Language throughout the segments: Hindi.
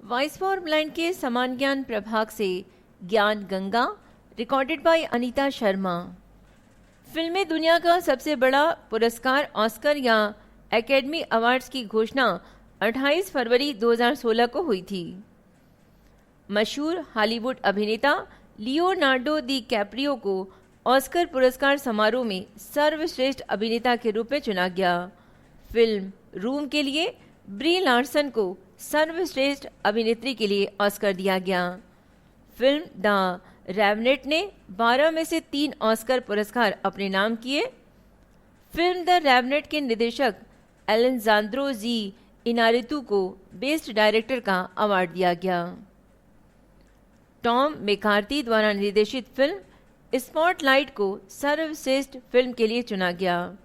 वॉइस फॉर ब्लाइंड के समान ज्ञान प्रभाग से ज्ञान गंगा, रिकॉर्डेड बाय अनीता शर्मा। फिल्में दुनिया का सबसे बड़ा पुरस्कार ऑस्कर या एकेडमी अवार्ड्स की घोषणा 28 फरवरी 2016 को हुई थी। मशहूर हॉलीवुड अभिनेता लियोनार्डो दी कैप्रियो को ऑस्कर पुरस्कार समारोह में सर्वश्रेष्ठ अभिनेता के रूप में चुना गया। फिल्म रूम के लिए ब्री लार्सन को सर्वश्रेष्ठ अभिनेत्री के लिए ऑस्कर दिया गया। फिल्म द रेवनेंट ने 12 में से 3 ऑस्कर पुरस्कार अपने नाम किए। फिल्म द रेवनेंट के निर्देशक एलेजांद्रो जी इनारितु को बेस्ट डायरेक्टर का अवार्ड दिया गया। टॉम मैकार्थी द्वारा निर्देशित फिल्म स्पॉटलाइट को सर्वश्रेष्ठ फिल्म के लिए चुना गया।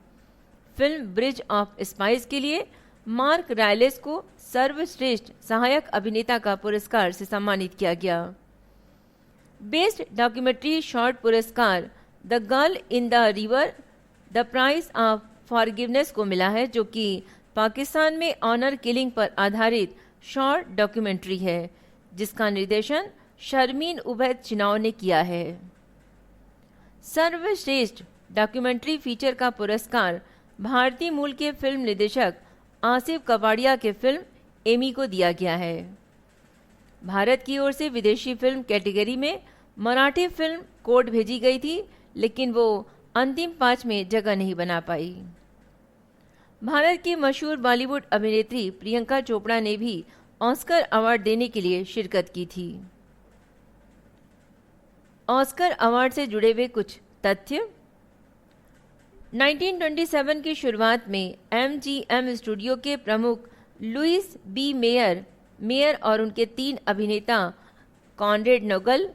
फिल्म ब्रिज ऑफ स्पाइस के लिए मार्क रायलेस को सर्वश्रेष्ठ सहायक अभिनेता का पुरस्कार से सम्मानित किया गया। बेस्ट डॉक्यूमेंट्री शॉर्ट पुरस्कार the girl in the river the price of forgiveness को मिला है, जो कि पाकिस्तान में ऑनर किलिंग पर आधारित शॉर्ट डॉक्यूमेंट्री है, जिसका निर्देशन शर्मीन उबैद चिनाव ने किया है। सर्वश्रेष्ठ डॉक्यूमेंट्री फीचर का पुरस्कार भारतीय मूल के फिल्म निर्देशक आसिफ कवाड़िया के फिल्म एमी को दिया गया है। भारत की ओर से विदेशी फिल्म कैटेगरी में मराठी फिल्म कोर्ट भेजी गई थी, लेकिन वो अंतिम 5 में जगह नहीं बना पाई। भारत की मशहूर बॉलीवुड अभिनेत्री प्रियंका चोपड़ा ने भी ऑस्कर अवार्ड देने के लिए शिरकत की थी। ऑस्कर अवार्ड से जुड़े हुए कुछ तथ्य। 1927 की शुरुआत में MGM स्टूडियो के प्रमुख लुइस बी मेयर और उनके 3 अभिनेता कॉनरेड नोगल,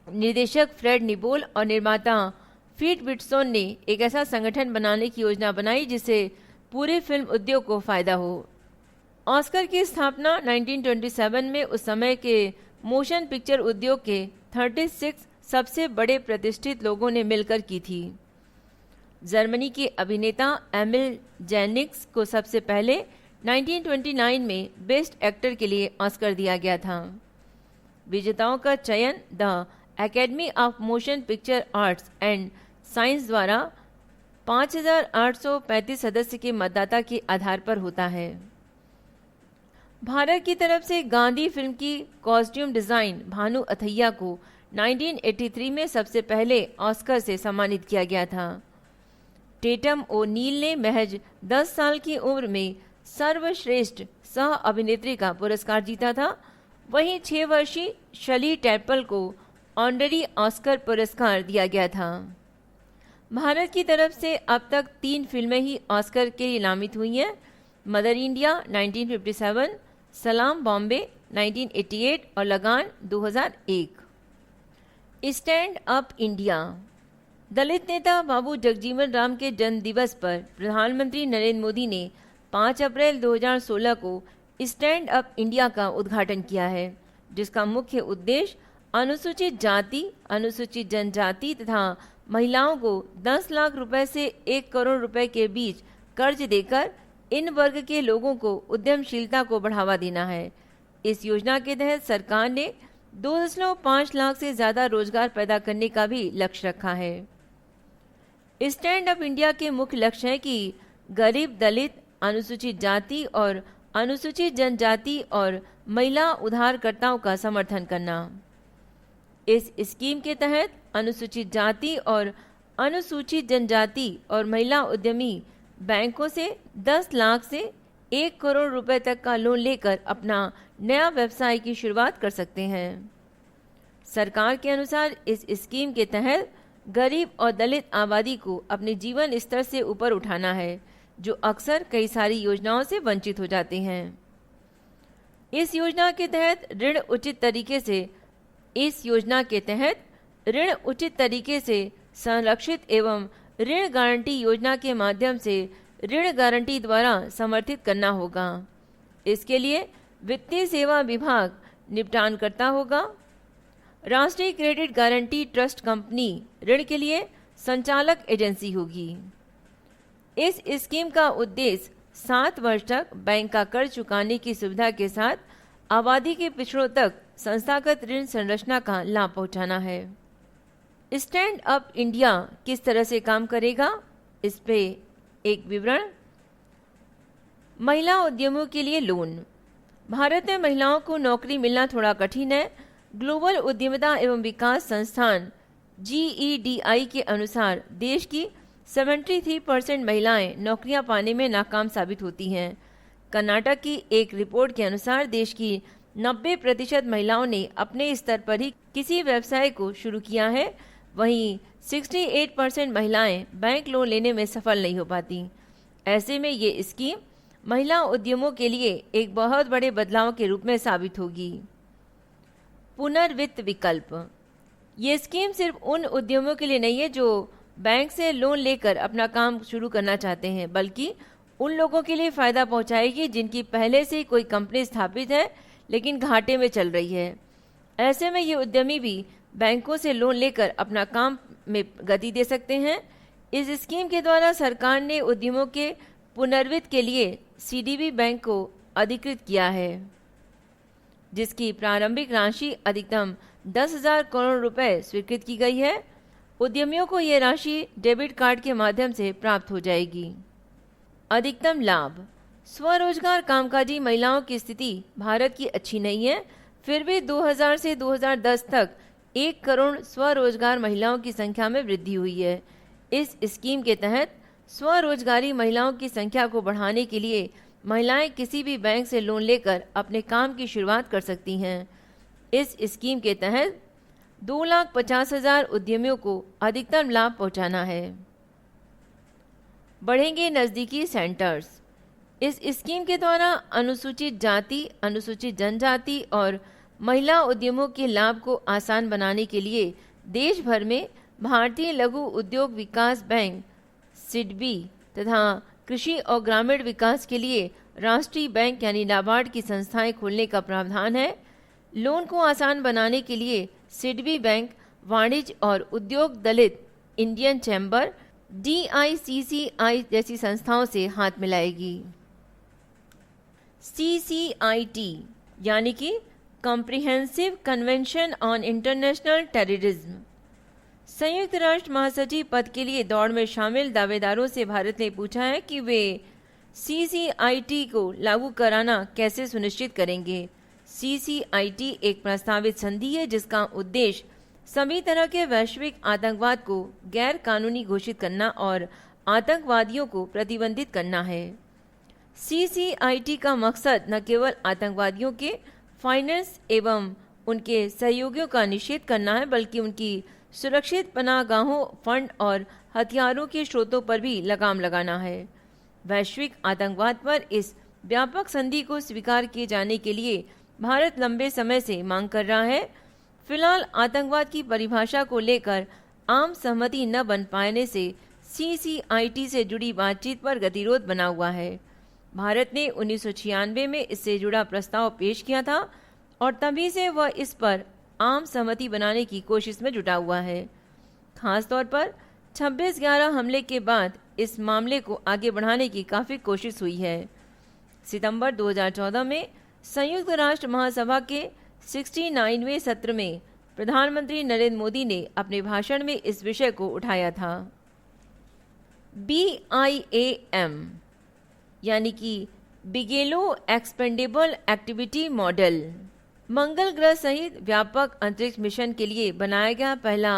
निर्देशक फ्रेड निबोल और निर्माता फीट विटसोन ने एक ऐसा संगठन बनाने की योजना बनाई जिससे पूरे फिल्म उद्योग को फायदा हो। ऑस्कर की स्थापना 1927 में उस समय के मोशन पिक्चर उद्योग के 36 सबसे बड़े प्रतिष्ठित लोगों ने मिलकर की थी। जर्मनी के अभिनेता एमिल जेनिक्स को सबसे पहले 1929 में बेस्ट एक्टर के लिए ऑस्कर दिया गया था। विजेताओं का चयन the academy of motion picture arts and science द्वारा 5,835 सदस्य के मतदाता के आधार पर होता है। भारत की तरफ से गांधी फिल्म की कॉस्ट्यूम डिज़ाइन भानु अथैया को 1983 में सबसे पहले ऑस्कर से सम्मानित किया गया था। टेटम ओ नील ने महज 10 साल की उम्र में सर्वश्रेष्ठ सह अभिनेत्री का पुरस्कार जीता था। वहीं 6 वर्षीय शली टेम्पल को ऑनररी ऑस्कर पुरस्कार दिया गया था। भारत की तरफ से अब तक 3 फिल्में ही ऑस्कर के लिए नामित हुई हैं। मदर इंडिया 1957, सलाम बॉम्बे 1988 और लगान 2001। Stand up India. दलित नेता बाबू जगजीवन राम के जन्म दिवस पर प्रधानमंत्री नरेंद्र मोदी ने 5 अप्रैल 2016 को स्टैंड अप इंडिया का उद्घाटन किया है, जिसका मुख्य उद्देश्य अनुसूचित जाति, अनुसूचित जनजाति तथा महिलाओं को 10 लाख रुपए से 1 करोड़ रुपए के बीच कर्ज देकर इन वर्ग के लोगों को उद्यमशीलता को बढ़ावा देना है। इस योजना के तहत सरकार ने 2.5 लाख से ज़्यादा रोजगार पैदा करने का भी लक्ष्य रखा है। स्टैंड अप इंडिया के मुख्य लक्ष्य है कि गरीब, दलित, अनुसूचित जाति और अनुसूचित जनजाति और महिला उधारकर्ताओं का समर्थन करना। इस स्कीम के तहत अनुसूचित जाति और अनुसूचित जनजाति और महिला उद्यमी बैंकों से 10 लाख से 1 करोड़ रुपए तक का लोन लेकर अपना नया व्यवसाय की शुरुआत कर सकते हैं। सरकार के अनुसार इस स्कीम के तहत गरीब और दलित आबादी को अपने जीवन स्तर से ऊपर उठाना है, जो अक्सर कई सारी योजनाओं से वंचित हो जाते हैं। इस योजना के तहत ऋण उचित तरीके से संरक्षित एवं ऋण गारंटी योजना के माध्यम से ऋण गारंटी द्वारा समर्थित करना होगा। इसके लिए वित्तीय सेवा विभाग निपटान करता होगा। राष्ट्रीय क्रेडिट गारंटी ट्रस्ट कंपनी ऋण के लिए संचालक एजेंसी होगी। इस स्कीम का उद्देश्य 7 वर्ष तक बैंक का कर्ज चुकाने की सुविधा के साथ आबादी के पिछड़ों तक संस्थागत ऋण संरचना का लाभ पहुंचाना है। स्टैंड अप इंडिया किस तरह से काम करेगा, इस पे एक विवरण। महिला उद्यमियों के लिए लोन। भारत में महिलाओं को नौकरी मिलना थोड़ा कठिन है। ग्लोबल उद्यमिता एवं विकास संस्थान GEDI के अनुसार देश की 73% महिलाएं नौकरियां पाने में नाकाम साबित होती हैं। कर्नाटक की एक रिपोर्ट के अनुसार देश की 90% महिलाओं ने अपने स्तर पर ही किसी व्यवसाय को शुरू किया है। वहीं 68% महिलाएं बैंक लोन लेने में सफल नहीं हो पाती। ऐसे में ये स्कीम महिला उद्यमों के लिए एक बहुत बड़े बदलाव के रूप में साबित होगी। पुनर्वित्त विकल्प। ये स्कीम सिर्फ उन उद्यमियों के लिए नहीं है जो बैंक से लोन लेकर अपना काम शुरू करना चाहते हैं, बल्कि उन लोगों के लिए फ़ायदा पहुंचाएगी जिनकी पहले से कोई कंपनी स्थापित है लेकिन घाटे में चल रही है। ऐसे में ये उद्यमी भी बैंकों से लोन लेकर अपना काम में गति दे सकते हैं। इस स्कीम के द्वारा सरकार ने उद्यमों के पुनर्वित्त के लिए CDB बैंक को अधिकृत किया है, जिसकी प्रारंभिक राशि अधिकतम 10,000 करोड़ रुपए स्वीकृत की गई है। उद्यमियों को यह राशि डेबिट कार्ड के माध्यम से प्राप्त हो जाएगी। अधिकतम लाभ। स्वरोजगार कामकाजी महिलाओं की स्थिति भारत की अच्छी नहीं है, फिर भी 2000 से 2010 तक 1 करोड़ स्वरोजगार महिलाओं की संख्या में वृद्धि हुई है। इस स्कीम के तहत स्वरोजगारी महिलाओं की संख्या को बढ़ाने के लिए महिलाएं किसी भी बैंक से लोन लेकर अपने काम की शुरुआत कर सकती हैं। इस स्कीम के तहत 2,50,000 उद्यमियों को अधिकतम लाभ पहुंचाना है। बढ़ेंगे नज़दीकी सेंटर्स। इस स्कीम के द्वारा अनुसूचित जाति, अनुसूचित जनजाति और महिला उद्यमों के लाभ को आसान बनाने के लिए देश भर में भारतीय लघु उद्योग विकास बैंक SIDBI तथा कृषि और ग्रामीण विकास के लिए राष्ट्रीय बैंक यानी नाबार्ड की संस्थाएं खोलने का प्रावधान है। लोन को आसान बनाने के लिए SIDBI बैंक वाणिज्य और उद्योग दलित इंडियन चैम्बर DICCI जैसी संस्थाओं से हाथ मिलाएगी। CCIT यानी कि comprehensive convention on international terrorism. संयुक्त राष्ट्र महासचिव पद के लिए दौड़ में शामिल दावेदारों से भारत ने पूछा है कि वे CCIT को लागू कराना कैसे सुनिश्चित करेंगे। CCIT एक प्रस्तावित संधि है जिसका उद्देश्य सभी तरह के वैश्विक आतंकवाद को गैर कानूनी घोषित करना और आतंकवादियों को प्रतिबंधित करना है। CCIT का मकसद न केवल आतंकवादियों के फाइनेंस एवं उनके सहयोगियों का निषेध करना है, बल्कि उनकी सुरक्षित पनाहगाहों, फंड और हथियारों के स्रोतों पर भी लगाम लगाना है। वैश्विक आतंकवाद पर इस व्यापक संधि को स्वीकार किए जाने के लिए भारत लंबे समय से मांग कर रहा है। फिलहाल आतंकवाद की परिभाषा को लेकर आम सहमति न बन पाने से CCIT से जुड़ी बातचीत पर गतिरोध बना हुआ है। भारत ने 1996 में इससे जुड़ा प्रस्ताव पेश किया था और तभी से वह इस पर आम सहमति बनाने की कोशिश में जुटा हुआ है। खास तौर पर 26/11 हमले के बाद इस मामले को आगे बढ़ाने की काफ़ी कोशिश हुई है। सितंबर 2014 में संयुक्त राष्ट्र महासभा के 69वें सत्र में प्रधानमंत्री नरेंद्र मोदी ने अपने भाषण में इस विषय को उठाया था। BIAM यानी कि बिगेलो एक्सपेंडेबल एक्टिविटी मॉडल मंगल ग्रह सहित व्यापक अंतरिक्ष मिशन के लिए बनाया गया पहला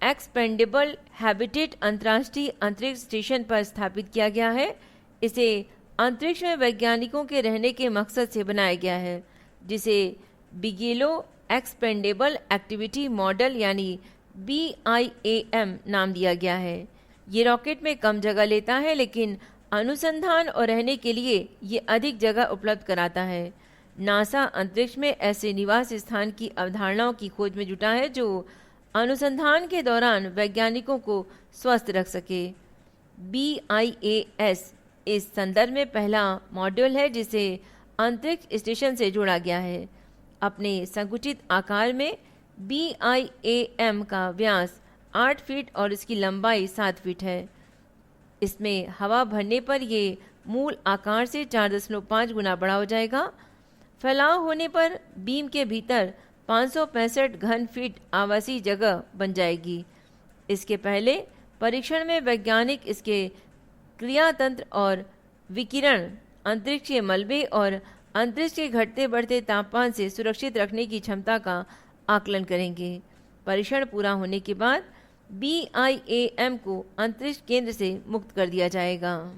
एक्सपेंडेबल हैबिटेट अंतर्राष्ट्रीय अंतरिक्ष स्टेशन पर स्थापित किया गया है। इसे अंतरिक्ष में वैज्ञानिकों के रहने के मकसद से बनाया गया है, जिसे बिगेलो एक्सपेंडेबल एक्टिविटी मॉडल यानी BIAM नाम दिया गया है। ये रॉकेट में कम जगह लेता है, लेकिन अनुसंधान और रहने के लिए ये अधिक जगह उपलब्ध कराता है। नासा अंतरिक्ष में ऐसे निवास स्थान की अवधारणाओं की खोज में जुटा है जो अनुसंधान के दौरान वैज्ञानिकों को स्वस्थ रख सके। BIAS इस संदर्भ में पहला मॉड्यूल है जिसे अंतरिक्ष स्टेशन से जोड़ा गया है। अपने संकुचित आकार में BIAM का व्यास 8 फीट और इसकी लंबाई 7 फीट है। इसमें हवा भरने पर ये मूल आकार से 4.5 गुना बड़ा हो जाएगा। फैलाव होने पर बीम के भीतर 565 घन फीट आवासीय जगह बन जाएगी। इसके पहले परीक्षण में वैज्ञानिक इसके क्रियातंत्र और विकिरण, अंतरिक्षीय मलबे और अंतरिक्ष के घटते बढ़ते तापमान से सुरक्षित रखने की क्षमता का आकलन करेंगे। परीक्षण पूरा होने के बाद BIAM को अंतरिक्ष केंद्र से मुक्त कर दिया जाएगा।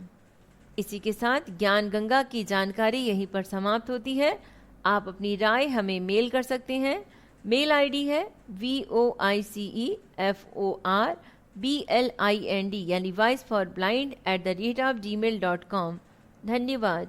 इसी के साथ ज्ञान गंगा की जानकारी यहीं पर समाप्त होती है। आप अपनी राय हमें मेल कर सकते हैं। मेल आईडी है voiceforblind यानी वॉइस फॉर ब्लाइंड @gmail.com। धन्यवाद।